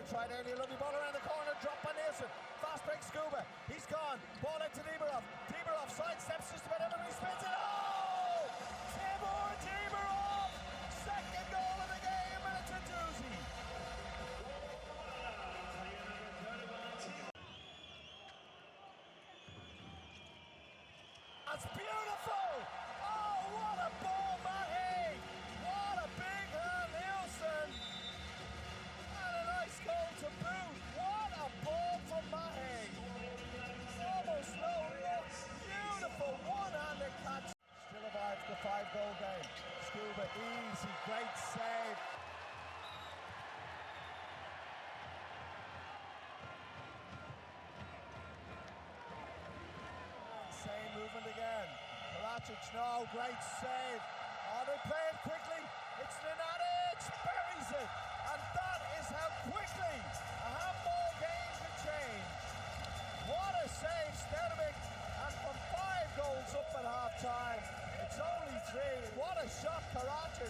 to try it early. Lovely ball around the corner, drop by Nielsen. Fast break Scuba. He's gone. Ball out to Dimitrov. Dimitrov sidesteps just about everybody, spins it. Oh! Tibor Dimitrov! Second goal of the game, and it's a doozy. That's beautiful! Oh, what a ball, Matt Haig! What a big hand, Nielsen! And a nice goal to boot. What a ball from Matt Haig! Almost no look. Beautiful one-handed catch. Still survives the 5-goal game. Scuba, easy, great save. Same movement again. Karacic, no, great save. Oh, they play it quickly. It's Nenadic, buries it. And that is how quickly a handball game can change. What a save, Stenovic. And from 5 goals up at half time, it's only 3. What a shot, Karacic.